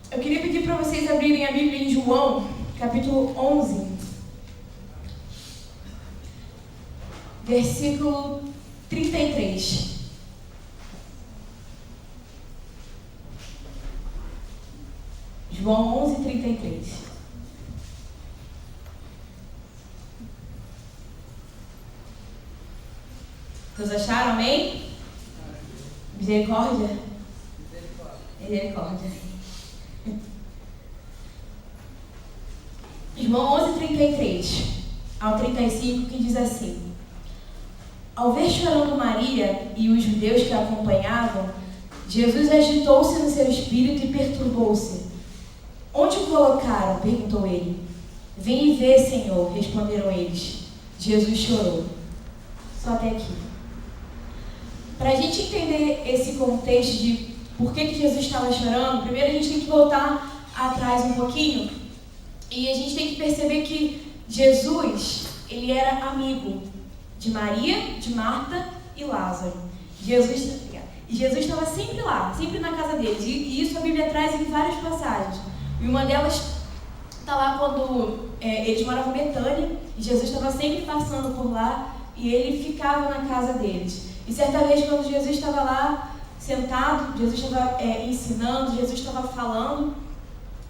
Eu queria pedir para vocês abrirem a Bíblia em João, capítulo 11, versículo 33. João 11, 33. Todos acharam, amém? Misericórdia? Misericórdia. João 11, 33 ao 35, que diz assim: Ao ver chorando Maria e os judeus que a acompanhavam, Jesus agitou-se no seu espírito e perturbou-se. Onde o colocaram? Perguntou ele. Vem e vê, Senhor, responderam eles. Jesus chorou. Só até aqui. Para a gente entender esse contexto de por que Jesus estava chorando, primeiro a gente tem que voltar atrás um pouquinho e a gente tem que perceber que Jesus, ele era amigo de Maria, de Marta e Lázaro. Jesus estava sempre lá, sempre na casa deles, e isso a Bíblia traz em várias passagens. E uma delas está lá quando eles moravam em Betânia, e Jesus estava sempre passando por lá, e ele ficava na casa deles. E certa vez, quando Jesus estava lá, sentado, Jesus estava ensinando, Jesus estava falando,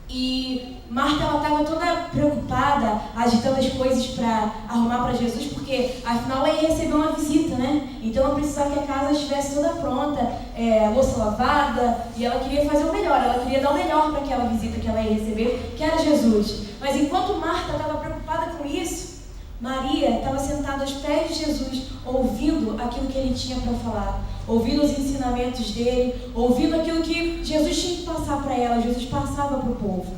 e Marta estava toda preocupada, agitando as coisas para arrumar para Jesus, porque afinal ela ia receber uma visita, né? Então ela precisava que a casa estivesse toda pronta, a louça lavada, e ela queria fazer o melhor, ela queria dar o melhor para aquela visita que ela ia receber, que era Jesus. Mas enquanto Marta estava preocupada com isso, Maria estava sentada aos pés de Jesus, ouvindo aquilo que ele tinha para falar, ouvindo os ensinamentos dele, ouvindo aquilo que Jesus tinha que passar para ela, Jesus passava para o povo.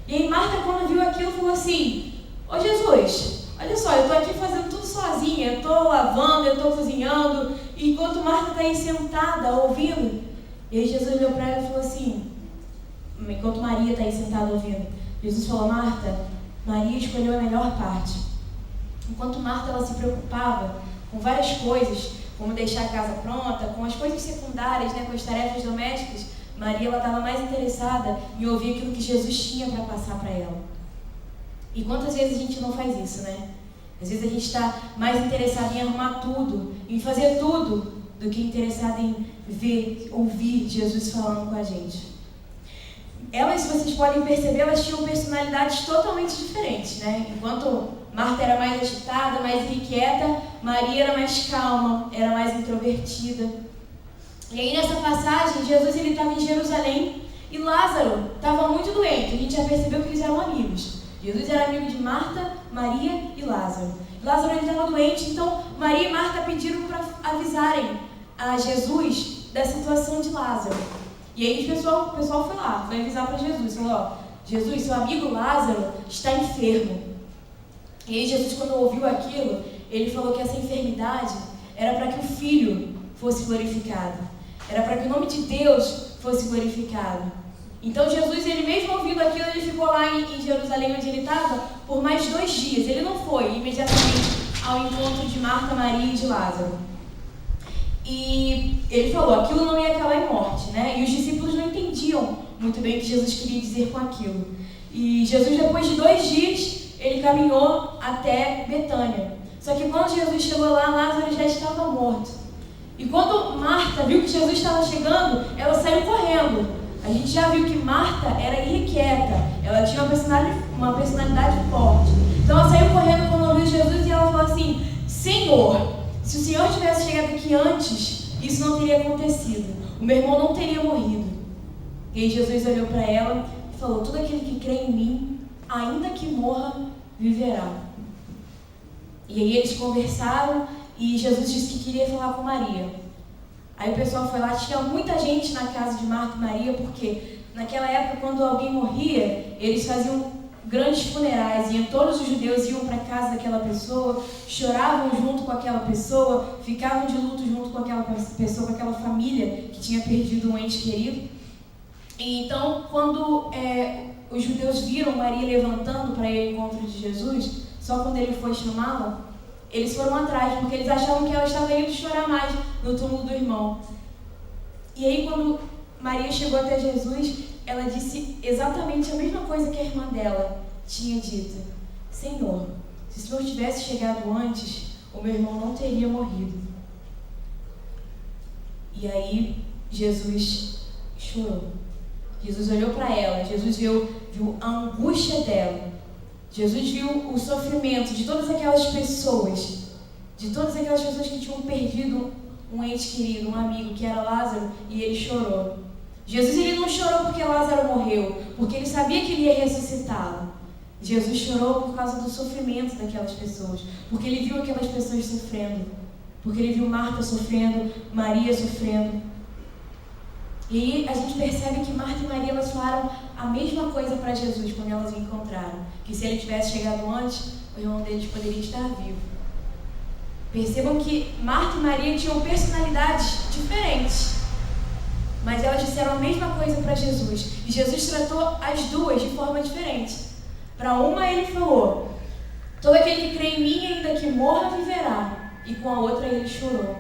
E aí Marta, quando viu aquilo, falou assim: Ô Jesus, olha só, eu estou aqui fazendo tudo sozinha, eu estou lavando, eu estou cozinhando, e enquanto Marta está aí sentada, ouvindo. E aí Jesus olhou para ela e falou assim, enquanto Maria está aí sentada ouvindo, Jesus falou: Marta, Maria escolheu a melhor parte. Enquanto Marta ela se preocupava com várias coisas, como deixar a casa pronta, com as coisas secundárias, né, com as tarefas domésticas, Maria estava mais interessada em ouvir aquilo que Jesus tinha para passar para ela. E quantas vezes a gente não faz isso, né? Às vezes a gente está mais interessado em arrumar tudo, em fazer tudo, do que interessado em ver, ouvir Jesus falando com a gente. Elas, vocês podem perceber, elas tinham personalidades totalmente diferentes, né? Enquanto Marta era mais agitada, mais inquieta, Maria era mais calma, era mais introvertida. E aí nessa passagem, Jesus estava em Jerusalém e Lázaro estava muito doente. A gente já percebeu que eles eram amigos. Jesus era amigo de Marta, Maria e Lázaro. Lázaro estava doente, então Maria e Marta pediram para avisarem a Jesus da situação de Lázaro. E aí o pessoal foi lá, foi avisar para Jesus. Falou: ó, Jesus, seu amigo Lázaro está enfermo. E aí Jesus, quando ouviu aquilo, ele falou que essa enfermidade era para que o Filho fosse glorificado. Era para que o nome de Deus fosse glorificado. Então Jesus, ele mesmo ouvindo aquilo, ele ficou lá em Jerusalém, onde ele estava, por mais 2 dias. Ele não foi imediatamente ao encontro de Marta, Maria e de Lázaro. E ele falou, aquilo não ia acabar em morte, né? E os discípulos não entendiam muito bem o que Jesus queria dizer com aquilo. E Jesus, depois de 2 dias, ele caminhou até Betânia. Só que quando Jesus chegou lá, Lázaro já estava morto. E quando Marta viu que Jesus estava chegando, ela saiu correndo. A gente já viu que Marta era irrequieta, ela tinha uma personalidade forte. Então ela saiu correndo quando ouviu Jesus e ela falou assim, Senhor, se o Senhor tivesse chegado aqui antes, isso não teria acontecido. O meu irmão não teria morrido. E aí Jesus olhou para ela e falou, todo aquele que crê em mim, ainda que morra, viverá. E aí eles conversaram e Jesus disse que queria falar com Maria. Aí o pessoal foi lá, tinha muita gente na casa de Marta e Maria, porque naquela época, quando alguém morria, eles faziam grandes funerais, e todos os judeus iam para a casa daquela pessoa, choravam junto com aquela pessoa, ficavam de luto junto com aquela pessoa, com aquela família que tinha perdido um ente querido. E então, quando os judeus viram Maria levantando para ir ao encontro de Jesus, só quando ele foi chamá-la, eles foram atrás, porque eles achavam que ela estava indo chorar mais no túmulo do irmão. E aí, quando Maria chegou até Jesus, ela disse exatamente a mesma coisa que a irmã dela tinha dito. Senhor, se o Senhor tivesse chegado antes, o meu irmão não teria morrido. E aí, Jesus chorou. Jesus olhou para ela, Jesus viu a angústia dela. Jesus viu o sofrimento de todas aquelas pessoas, que tinham perdido um ente querido, um amigo, que era Lázaro, e ele chorou. Jesus, ele não chorou porque Lázaro morreu, porque ele sabia que ele ia ressuscitá-lo. Jesus chorou por causa do sofrimento daquelas pessoas, porque ele viu aquelas pessoas sofrendo, porque ele viu Marta sofrendo, Maria sofrendo. E aí a gente percebe que Marta e Maria, elas falaram a mesma coisa para Jesus quando elas o encontraram, que se ele tivesse chegado antes, o irmão deles poderia estar vivo. Percebam que Marta e Maria tinham personalidades diferentes, mas elas disseram a mesma coisa para Jesus, e Jesus tratou as duas de forma diferente. Para uma ele falou: todo aquele que crê em mim, ainda que morra, viverá. E com a outra ele chorou.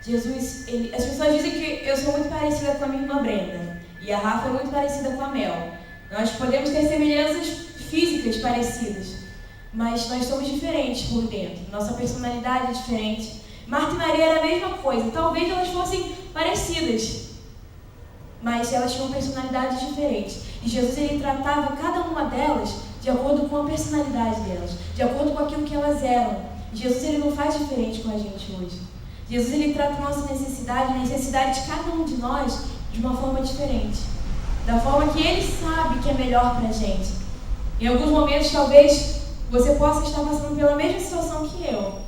Jesus, as pessoas dizem que eu sou muito parecida com a minha irmã Brenda, e a Rafa é muito parecida com a Mel. Nós podemos ter semelhanças físicas parecidas, mas nós somos diferentes por dentro. Nossa personalidade é diferente. Marta e Maria era a mesma coisa. Talvez elas fossem parecidas, mas elas tinham personalidades diferentes. E Jesus, ele tratava cada uma delas de acordo com a personalidade delas, de acordo com aquilo que elas eram. E Jesus, ele não faz diferente com a gente hoje. Jesus, ele trata a nossa necessidade, a necessidade de cada um de nós, de uma forma diferente, da forma que ele sabe que é melhor para a gente. Em alguns momentos, talvez, você possa estar passando pela mesma situação que eu,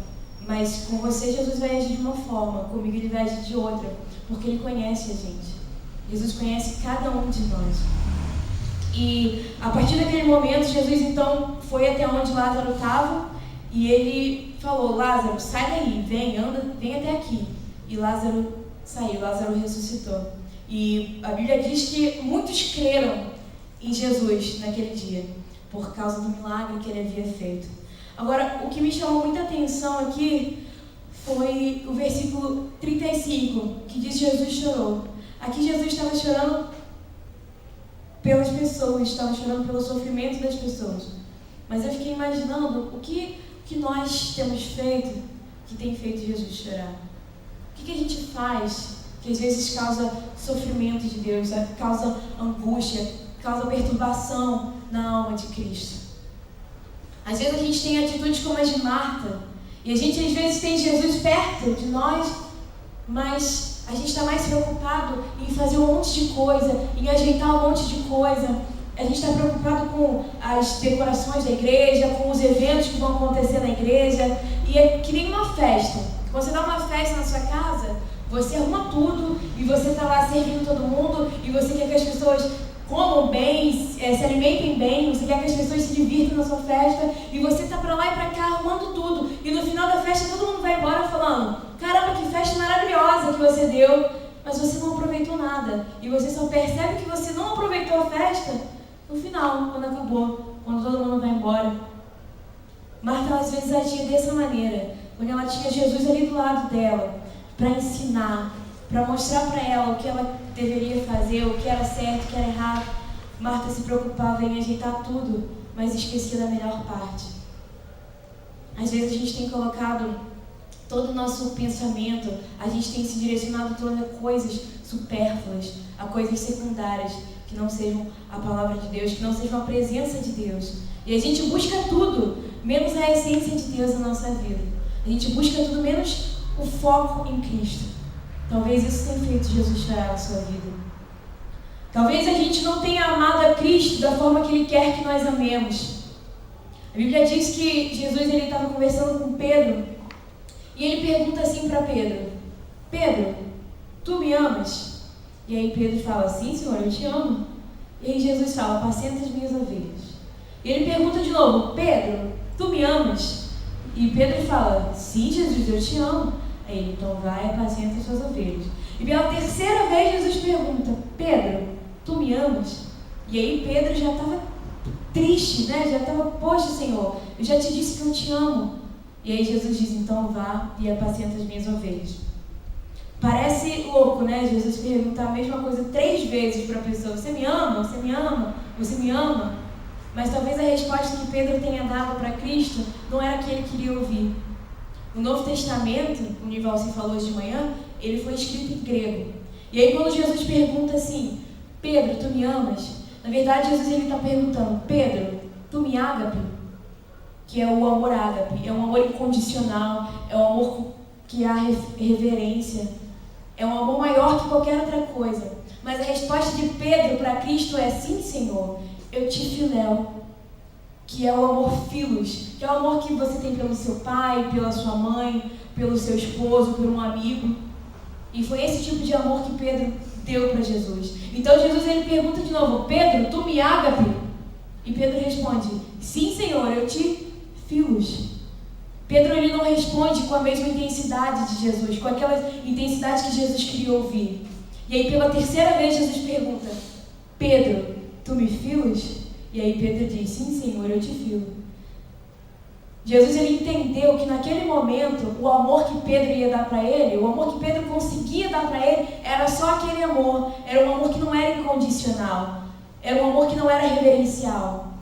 mas com você, Jesus vai agir de uma forma, comigo ele vai agir de outra, porque ele conhece a gente. Jesus conhece cada um de nós. E a partir daquele momento, Jesus então foi até onde Lázaro estava e ele falou: Lázaro, sai daí, vem até aqui. E Lázaro saiu, Lázaro ressuscitou. E a Bíblia diz que muitos creram em Jesus naquele dia, por causa do milagre que ele havia feito. Agora, o que me chamou muita atenção aqui foi o versículo 35, que diz: Jesus chorou. Aqui Jesus estava chorando pelas pessoas, estava chorando pelo sofrimento das pessoas. Mas eu fiquei imaginando o que nós temos feito que tem feito Jesus chorar. O que a gente faz que às vezes causa sofrimento de Deus, causa angústia, causa perturbação na alma de Cristo? Às vezes a gente tem atitudes como as de Marta, e a gente às vezes tem Jesus perto de nós, mas a gente está mais preocupado em fazer um monte de coisa, em ajeitar um monte de coisa. A gente está preocupado com as decorações da igreja, com os eventos que vão acontecer na igreja. E é que nem uma festa. Quando você dá uma festa na sua casa, você arruma tudo e você está lá servindo todo mundo e você quer que as pessoas comam bem, se alimentem bem, você quer que as pessoas se divirtam na sua festa e você está para lá e para cá arrumando tudo. E no final da festa todo mundo vai embora falando: caramba, que festa maravilhosa que você deu, mas você não aproveitou nada. E você só percebe que você não aproveitou a festa no final, quando acabou, quando todo mundo vai embora. Marta, às vezes, agia dessa maneira, quando ela tinha Jesus ali do lado dela, para ensinar, para mostrar para ela o que ela deveria fazer, o que era certo, o que era errado. Marta se preocupava em ajeitar tudo, mas esquecia da melhor parte. Às vezes a gente tem colocado todo o nosso pensamento, a gente tem se direcionado a coisas supérfluas, a coisas secundárias, que não sejam a palavra de Deus, que não sejam a presença de Deus. E a gente busca tudo, menos a essência de Deus na nossa vida. A gente busca tudo, menos o foco em Cristo. Talvez isso tenha feito Jesus chorar na sua vida. Talvez a gente não tenha amado a Cristo da forma que Ele quer que nós amemos. A Bíblia diz que Jesus estava conversando com Pedro e ele pergunta assim para Pedro: Pedro, tu me amas? E aí Pedro fala: sim, Senhor, eu te amo. E aí Jesus fala: apacenta as minhas ovelhas. E ele pergunta de novo: Pedro, tu me amas? E Pedro fala: sim, Jesus, eu te amo. Aí ele: então vai e apacenta as suas ovelhas. E pela terceira vez Jesus pergunta: Pedro, tu me amas? E aí Pedro já estava triste, né? Já estava: poxa, Senhor, eu já te disse que eu te amo. E aí Jesus diz: então vá e apacenta as minhas ovelhas. Parece louco, né? Jesus perguntar a mesma coisa 3 vezes para a pessoa: você me ama? Você me ama? Você me ama? Mas talvez a resposta que Pedro tenha dado para Cristo não era a que ele queria ouvir. O Novo Testamento, como o Nivalci falou hoje de manhã, ele foi escrito em grego. E aí quando Jesus pergunta assim: Pedro, tu me amas? Na verdade, Jesus está perguntando: Pedro, tu me ágape? Que é o amor ágape, é um amor incondicional, é um amor que há reverência, é um amor maior que qualquer outra coisa. Mas a resposta de Pedro para Cristo é: sim, Senhor, eu te filéu, que é o amor filos, que é o amor que você tem pelo seu pai, pela sua mãe, pelo seu esposo, por um amigo. E foi esse tipo de amor que Pedro deu para Jesus. Então Jesus ele pergunta de novo: Pedro, tu me ágape? E Pedro responde: sim, Senhor, eu te filos. Pedro ele não responde com a mesma intensidade de Jesus, com aquela intensidade que Jesus queria ouvir. E aí pela terceira vez Jesus pergunta: Pedro, tu me filos? E aí Pedro diz: sim, Senhor, eu te filo. Jesus ele entendeu que naquele momento o amor que Pedro ia dar para ele, o amor que Pedro conseguia dar para ele, era só aquele amor. Era um amor que não era incondicional, era um amor que não era reverencial,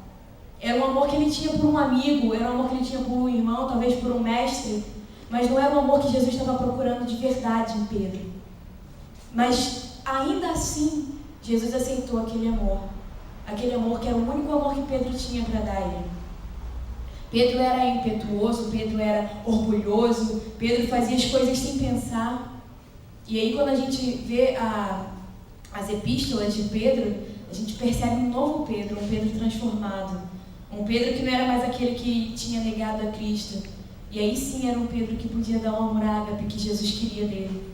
era um amor que ele tinha por um amigo, era um amor que ele tinha por um irmão, talvez por um mestre, mas não era um amor que Jesus estava procurando de verdade em Pedro. Mas ainda assim Jesus aceitou aquele amor que era o único amor que Pedro tinha para dar a ele. Pedro era impetuoso, Pedro era orgulhoso, Pedro fazia as coisas sem pensar. E aí quando a gente vê as epístolas de Pedro, a gente percebe um novo Pedro, um Pedro transformado. Um Pedro que não era mais aquele que tinha negado a Cristo. E aí sim era um Pedro que podia dar o amor ágape que Jesus queria dele.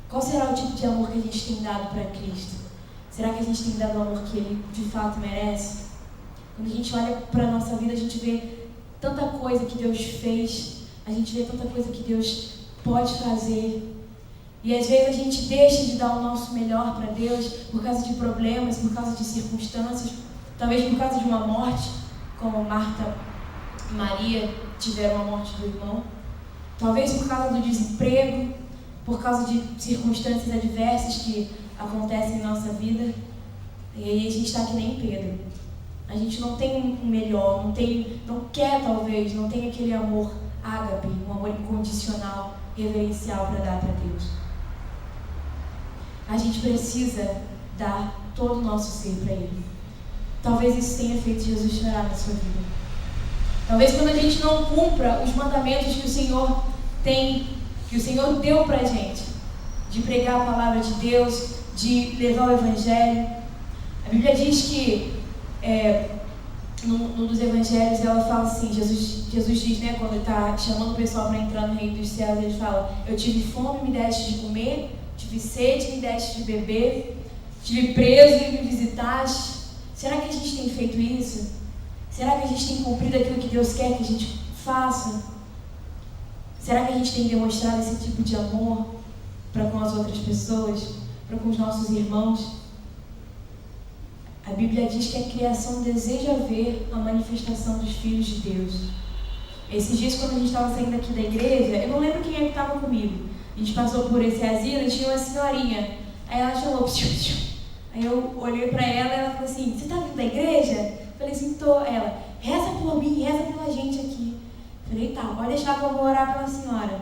Qual será o tipo de amor que a gente tem dado para Cristo? Será que a gente tem dado o amor que Ele de fato merece? Quando a gente olha para a nossa vida, a gente vê tanta coisa que Deus fez, a gente vê tanta coisa que Deus pode fazer. E às vezes a gente deixa de dar o nosso melhor para Deus por causa de problemas, por causa de circunstâncias, talvez por causa de uma morte, como Marta e Maria tiveram a morte do irmão. Talvez por causa do desemprego, por causa de circunstâncias adversas que acontecem em nossa vida. E aí a gente está que nem Pedro. A gente não tem um melhor, não quer talvez, não tem aquele amor ágape, um amor incondicional, reverencial para dar para Deus. A gente precisa dar todo o nosso ser para Ele. Talvez isso tenha feito Jesus chorar na sua vida. Talvez quando a gente não cumpra os mandamentos que o Senhor tem, que o Senhor deu para a gente, de pregar a palavra de Deus, de levar o Evangelho. A Bíblia diz que num dos evangelhos ela fala assim, Jesus diz, né, quando ele está chamando o pessoal para entrar no reino dos céus, ele fala: eu tive fome, me deste de comer, tive sede, me deste de beber, tive preso e me visitaste. Será que a gente tem feito isso? Será que a gente tem cumprido aquilo que Deus quer que a gente faça? Será que a gente tem demonstrado esse tipo de amor para com as outras pessoas, para com os nossos irmãos? A Bíblia diz que a criação deseja ver a manifestação dos filhos de Deus. Esses dias, quando a gente estava saindo aqui da igreja, eu não lembro quem é que estava comigo. A gente passou por esse asilo e tinha uma senhorinha. Aí ela chamou, aí eu olhei para ela e ela falou assim: você está vindo da igreja? Eu falei assim: tô. Ela: reza por mim, reza pela gente aqui. Eu falei: tá, pode deixar que eu vou orar pela senhora.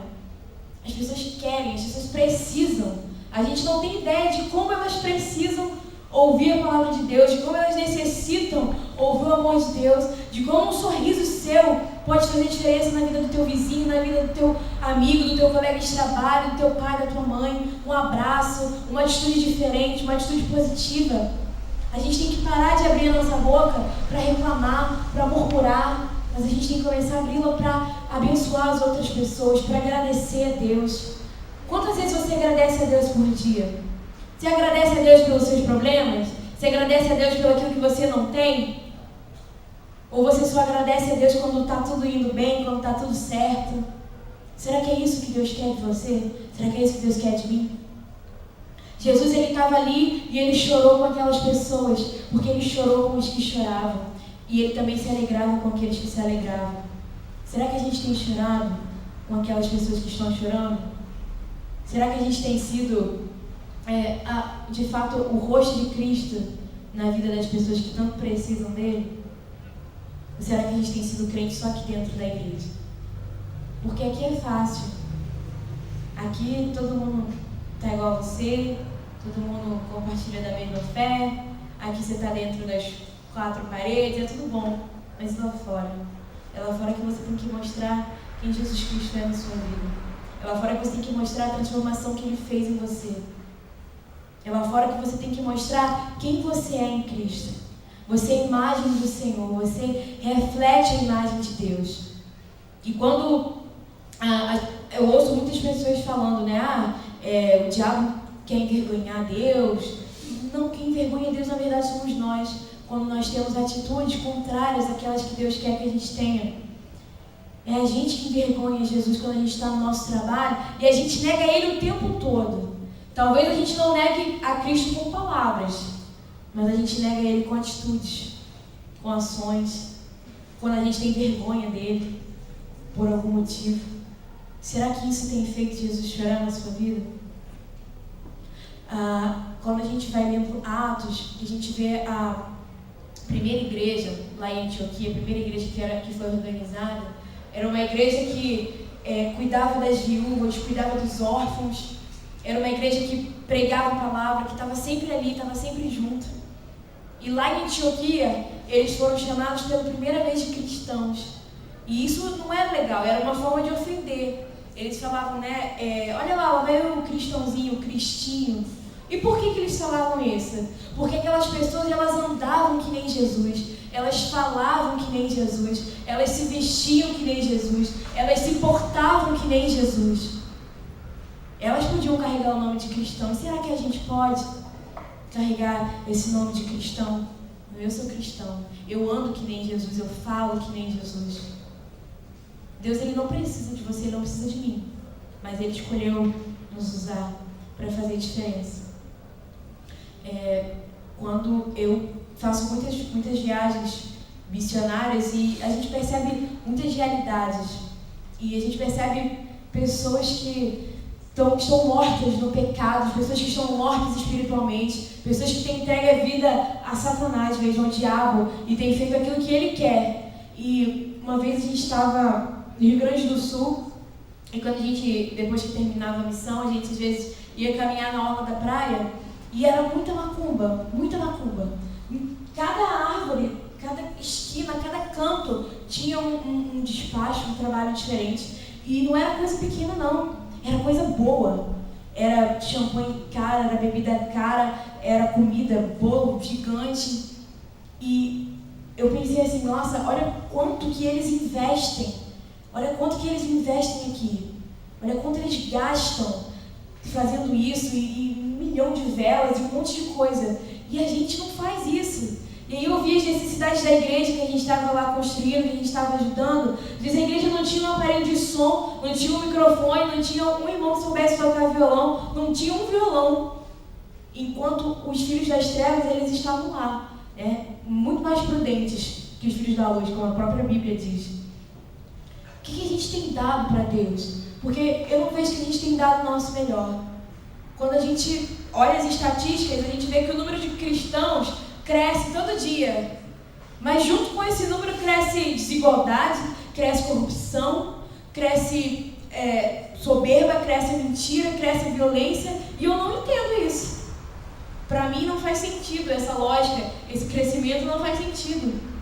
As pessoas querem, as pessoas precisam. A gente não tem ideia de como elas precisam ouvir a palavra de Deus, de como elas necessitam ouvir o amor de Deus, de como um sorriso seu pode fazer diferença na vida do teu vizinho, na vida do teu amigo, do teu colega de trabalho, do teu pai, da tua mãe. Um abraço, uma atitude diferente, uma atitude positiva. A gente tem que parar de abrir a nossa boca para reclamar, para murmurar, mas a gente tem que começar a abri-la para abençoar as outras pessoas, para agradecer a Deus. Quantas vezes você agradece a Deus por dia? Você agradece a Deus pelos seus problemas? Você agradece a Deus pelo aquilo que você não tem? Ou você só agradece a Deus quando está tudo indo bem, quando está tudo certo? Será que é isso que Deus quer de você? Será que é isso que Deus quer de mim? Jesus, ele estava ali e ele chorou com aquelas pessoas, porque ele chorou com os que choravam. E ele também se alegrava com aqueles que se alegravam. Será que a gente tem chorado com aquelas pessoas que estão chorando? Será que a gente tem sido, de fato, o rosto de Cristo na vida das pessoas que tanto precisam dele? Ou será que a gente tem sido crente só aqui dentro da igreja? Porque aqui é fácil. Aqui todo mundo está igual a você, todo mundo compartilha da mesma fé, aqui você está dentro das 4 paredes, é tudo bom. Mas lá fora? É lá fora que você tem que mostrar quem Jesus Cristo é na sua vida. É lá fora que você tem que mostrar a transformação que Ele fez em você. É lá fora que você tem que mostrar quem você é em Cristo. Você é a imagem do Senhor, você reflete a imagem de Deus. E quando eu ouço muitas pessoas falando, né? O diabo quer envergonhar Deus. Não, quem envergonha Deus na verdade somos nós, quando nós temos atitudes contrárias àquelas que Deus quer que a gente tenha. É a gente que envergonha Jesus quando a gente está no nosso trabalho e a gente nega Ele o tempo todo. Talvez a gente não negue a Cristo com palavras, mas a gente nega Ele com atitudes, com ações, quando a gente tem vergonha dEle por algum motivo. Será que isso tem feito Jesus chorar na sua vida? Quando a gente vai lendo Atos, a gente vê a primeira igreja lá em Antioquia, a primeira igreja que foi organizada, era uma igreja que cuidava das viúvas, cuidava dos órfãos, era uma igreja que pregava a palavra, que estava sempre ali, estava sempre junto. E lá em Antioquia, eles foram chamados pela primeira vez de cristãos. E isso não era legal, era uma forma de ofender. Eles falavam, né, olha lá vai o cristãozinho, o cristinho. E por que eles falavam isso? Porque aquelas pessoas, elas andavam que nem Jesus, elas falavam que nem Jesus, elas se vestiam que nem Jesus, elas se portavam que nem Jesus. Elas podiam carregar o nome de cristão. Será que a gente pode carregar esse nome de cristão? Eu sou cristão, eu ando que nem Jesus, eu falo que nem Jesus. Deus, Ele não precisa de você, Ele não precisa de mim, mas Ele escolheu nos usar para fazer diferença. Quando eu faço muitas viagens missionárias e a gente percebe muitas realidades e a gente percebe pessoas que estão mortas no pecado, pessoas que estão mortas espiritualmente, pessoas que têm entregue a vida a Satanás, mesmo ao diabo, e têm feito aquilo que ele quer. E uma vez a gente estava no Rio Grande do Sul, e quando a gente, depois que terminava a missão, a gente às vezes ia caminhar na orla da praia, e era muita macumba, muita macumba. Cada árvore, cada esquina, cada canto tinha um despacho, um trabalho diferente. E não era coisa pequena não, era coisa boa. Era champanhe cara, era bebida cara, era comida, bolo gigante. E eu pensei assim, nossa, olha quanto que eles investem. Olha quanto que eles investem aqui. Olha quanto eles gastam fazendo isso e 1 milhão de velas e um monte de coisa. E a gente não faz isso. E aí eu vi as necessidades da igreja que a gente estava lá construindo, que a gente estava ajudando. Às vezes a igreja não tinha um aparelho de som, não tinha um microfone, não tinha um irmão que soubesse tocar violão, não tinha um violão. Enquanto os filhos das trevas, eles estavam lá, muito mais prudentes que os filhos da luz, como a própria Bíblia diz. O que a gente tem dado para Deus? Porque eu não vejo que a gente tem dado o nosso melhor. Quando a gente olha as estatísticas, a gente vê que o número de cristãos cresce todo dia. Mas junto com esse número cresce desigualdade, cresce corrupção, cresce soberba, cresce mentira, cresce violência. E eu não entendo isso. Para mim não faz sentido essa lógica, esse crescimento não faz sentido.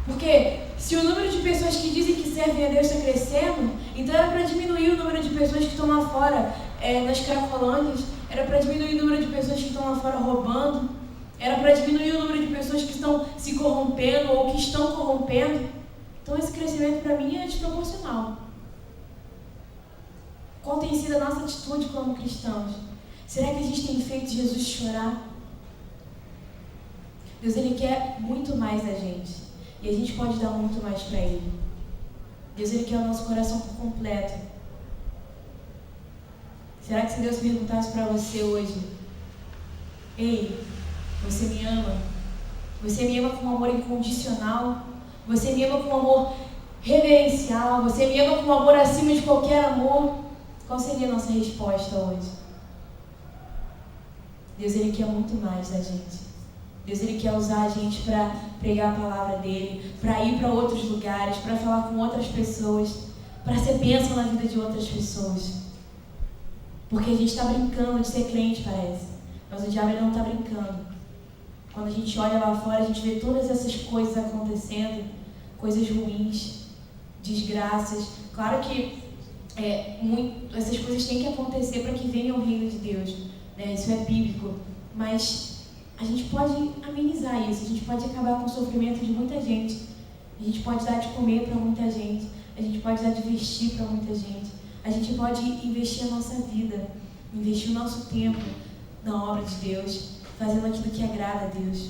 Porque se o número de pessoas que dizem que servem a Deus está crescendo, então era para diminuir o número de pessoas que estão lá fora nas cracolândias, era para diminuir o número de pessoas que estão lá fora roubando, era para diminuir o número de pessoas que estão se corrompendo ou que estão corrompendo. Então esse crescimento para mim é desproporcional. Qual tem sido a nossa atitude como cristãos? Será que a gente tem feito Jesus chorar? Deus, Ele quer muito mais da gente. E a gente pode dar muito mais para Ele. Deus, Ele quer o nosso coração por completo. Será que se Deus perguntasse para você hoje: ei, você me ama? Você me ama com um amor incondicional? Você me ama com um amor reverencial? Você me ama com um amor acima de qualquer amor? qual seria a nossa resposta hoje? Deus, Ele quer muito mais da gente. Deus, Ele quer usar a gente para pregar a palavra dEle, para ir para outros lugares, para falar com outras pessoas, para ser bênção na vida de outras pessoas. Porque a gente está brincando de ser crente, parece. Mas o diabo, ele não está brincando. Quando a gente olha lá fora, a gente vê todas essas coisas acontecendo, coisas ruins, desgraças. Claro que essas coisas têm que acontecer para que venha o reino de Deus, né? Isso é bíblico. Mas a gente pode amenizar isso, a gente pode acabar com o sofrimento de muita gente, a gente pode dar de comer para muita gente, a gente pode dar de vestir para muita gente, a gente pode investir a nossa vida, investir o nosso tempo na obra de Deus, fazendo aquilo que agrada a Deus.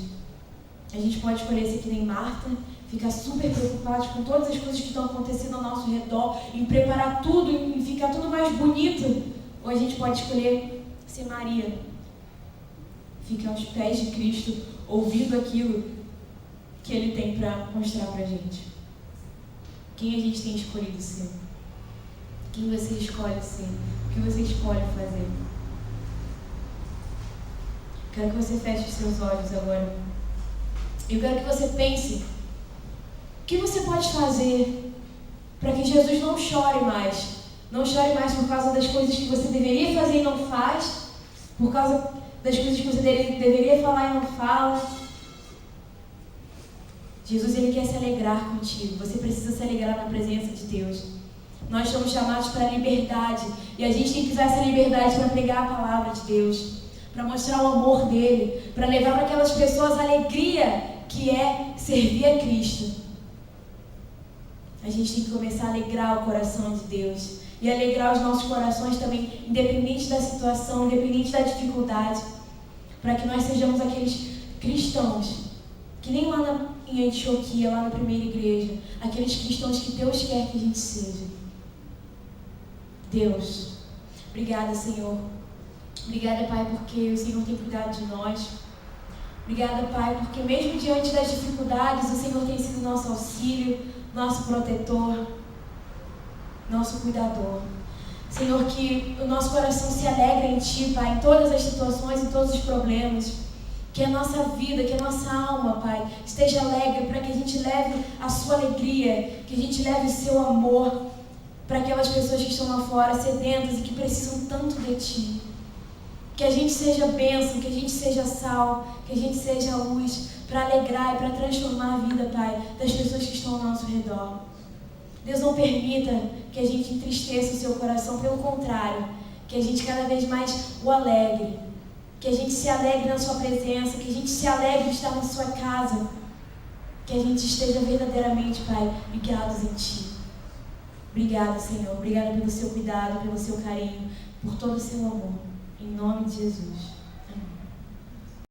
A gente pode escolher ser que nem Marta, ficar super preocupado com todas as coisas que estão acontecendo ao nosso redor, em preparar tudo, em ficar tudo mais bonito. Ou a gente pode escolher ser Maria, ficar aos pés de Cristo, ouvindo aquilo que Ele tem para mostrar para a gente. Quem a gente tem escolhido ser? Quem você escolhe ser? O que você escolhe fazer? Quero que você feche os seus olhos agora. Eu quero que você pense: o que você pode fazer para que Jesus não chore mais? Não chore mais por causa das coisas que você deveria fazer e não faz, por causa das coisas que você deveria falar e não fala. Jesus, Ele quer se alegrar contigo. Você precisa se alegrar na presença de Deus. Nós somos chamados para a liberdade, e a gente tem que usar essa liberdade para pregar a palavra de Deus, para mostrar o amor dEle, para levar para aquelas pessoas a alegria que é servir a Cristo. A gente tem que começar a alegrar o coração de Deus e alegrar os nossos corações também, independente da situação, independente da dificuldade, para que nós sejamos aqueles cristãos que nem lá em Antioquia, lá na primeira igreja, aqueles cristãos que Deus quer que a gente seja. Deus, obrigada, Senhor. Obrigada, Pai, porque o Senhor tem cuidado de nós. Obrigada, Pai, porque mesmo diante das dificuldades, o Senhor tem sido nosso auxílio, nosso protetor, nosso cuidador. Senhor, que o nosso coração se alegre em Ti, Pai, em todas as situações, em todos os problemas. Que a nossa vida, que a nossa alma, Pai, esteja alegre, para que a gente leve a Sua alegria, que a gente leve o Seu amor para aquelas pessoas que estão lá fora, sedentas e que precisam tanto de Ti. Que a gente seja bênção, que a gente seja sal, que a gente seja luz, para alegrar e para transformar a vida, Pai, das pessoas que estão ao nosso redor. Deus, não permita que a gente entristeça o Seu coração, pelo contrário, que a gente cada vez mais o alegre, que a gente se alegre na Sua presença, que a gente se alegre de estar na Sua casa, que a gente esteja verdadeiramente, Pai, ligados em Ti. Obrigada, Senhor, obrigada pelo Seu cuidado, pelo Seu carinho, por todo o Seu amor. Em nome de Jesus.